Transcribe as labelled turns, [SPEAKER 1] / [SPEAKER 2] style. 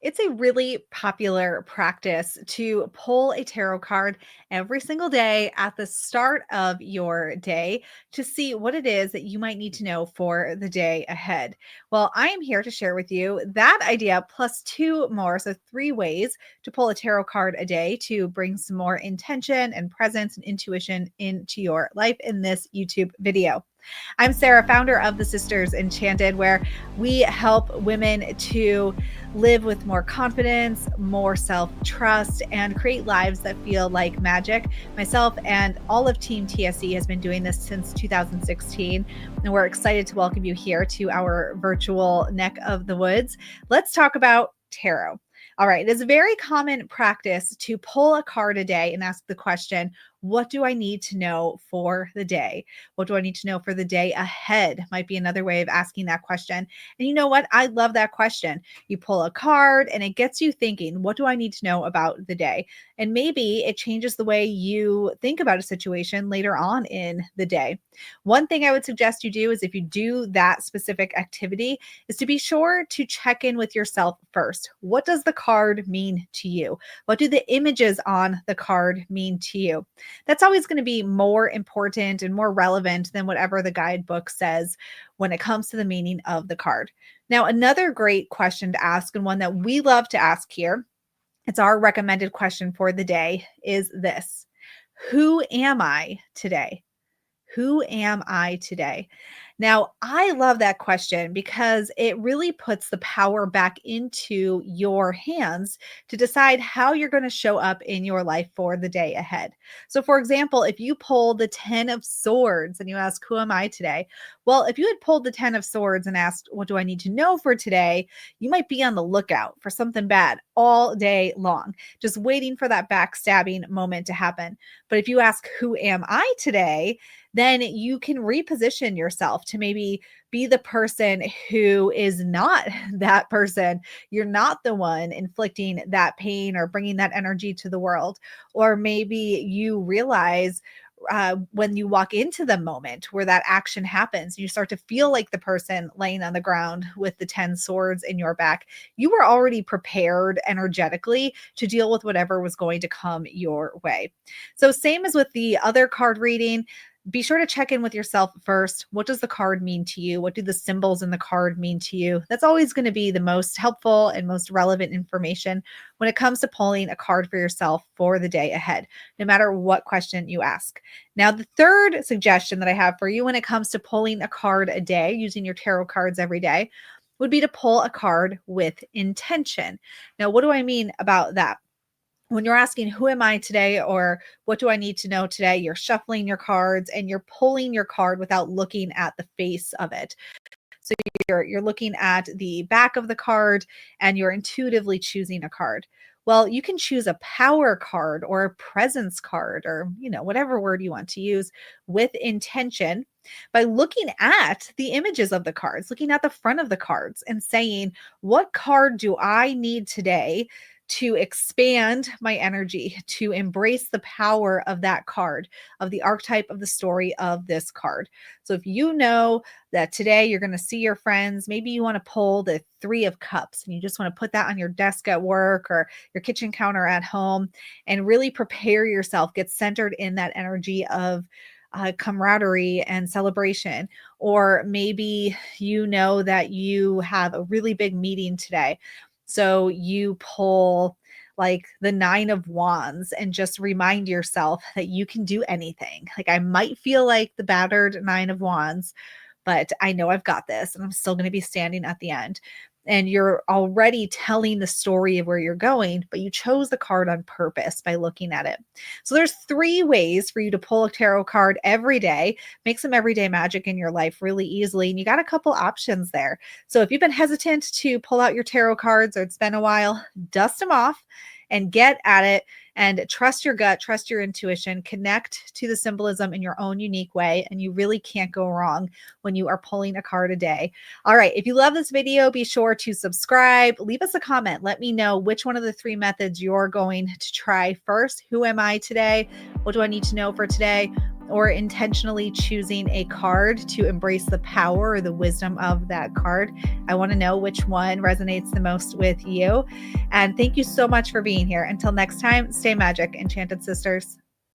[SPEAKER 1] It's a really popular practice to pull a tarot card every single day at the start of your day to see what it is that you might need to know for the day ahead. Well, I am here to share with you that idea plus two more. So, three ways to pull a tarot card a day to bring some more intention and presence and intuition into your life in this YouTube video. I'm Sara, founder of the Sisters Enchanted, where we help women to live with more confidence, more self-trust, and create lives that feel like magic. Myself and all of Team TSE has been doing this since 2016, and we're excited to welcome you here to our virtual neck of the woods. Let's talk about tarot. All right, it is a very common practice to pull a card a day and ask the question, what do I need to know for the day? What do I need to know for the day ahead? Might be another way of asking that question. And you know what? I love that question. You pull a card and it gets you thinking, what do I need to know about the day? And maybe it changes the way you think about a situation later on in the day. One thing I would suggest you do is if you do that specific activity, is to be sure to check in with yourself first. What does the card mean to you? What do the images on the card mean to you? That's always going to be more important and more relevant than whatever the guidebook says when it comes to the meaning of the card. Now, another great question to ask, and one that we love to ask here, it's our recommended question for the day, is this: who am I today? Who am I today? Now, I love that question because it really puts the power back into your hands to decide how you're going to show up in your life for the day ahead. So, for example, if you pull the 10 of Swords and you ask, who am I today? Well, if you had pulled the 10 of Swords and asked, what do I need to know for today? You might be on the lookout for something bad all day long, just waiting for that backstabbing moment to happen. But if you ask, who am I today? Then you can reposition yourself to maybe be the person who is not that person. You're not the one inflicting that pain or bringing that energy to the world. Or maybe you realize when you walk into the moment where that action happens, you start to feel like the person laying on the ground with the 10 swords in your back. You were already prepared energetically to deal with whatever was going to come your way. So, same as with the other card reading, be sure to check in with yourself first. What does the card mean to you? What do the symbols in the card mean to you? That's always going to be the most helpful and most relevant information when it comes to pulling a card for yourself for the day ahead, no matter what question you ask. Now, the third suggestion that I have for you when it comes to pulling a card a day, using your tarot cards every day, would be to pull a card with intention. Now, what do I mean about that? When you're asking, who am I today? Or what do I need to know today? You're shuffling your cards and you're pulling your card without looking at the face of it. So you're looking at the back of the card and you're intuitively choosing a card. Well, you can choose a power card or a presence card, or whatever word you want to use, with intention by looking at the images of the cards, looking at the front of the cards and saying, what card do I need today to expand my energy, to embrace the power of that card, of the archetype of the story of this card? So if you know that today you're going to see your friends, maybe you want to pull the 3 of Cups and you just want to put that on your desk at work or your kitchen counter at home and really prepare yourself, get centered in that energy of camaraderie and celebration. Or maybe you know that you have a really big meeting today. So you pull like the 9 of Wands and just remind yourself that you can do anything. Like, I might feel like the battered 9 of Wands, but I know I've got this and I'm still going to be standing at the end. And you're already telling the story of where you're going, but you chose the card on purpose by looking at it. So there's 3 ways for you to pull a tarot card every day, make some everyday magic in your life really easily. And you got a couple options there. So if you've been hesitant to pull out your tarot cards or it's been a while, dust them off and get at it and trust your gut, trust your intuition, connect to the symbolism in your own unique way. And you really can't go wrong when you are pulling a card a day. All right. If you love this video, be sure to subscribe, leave us a comment. Let me know which one of the 3 methods you're going to try first. Who am I today? What do I need to know for today? or intentionally choosing a card to embrace the power or the wisdom of that card. I want to know which one resonates the most with you. And thank you so much for being here. Until next time, stay magic, Enchanted Sisters.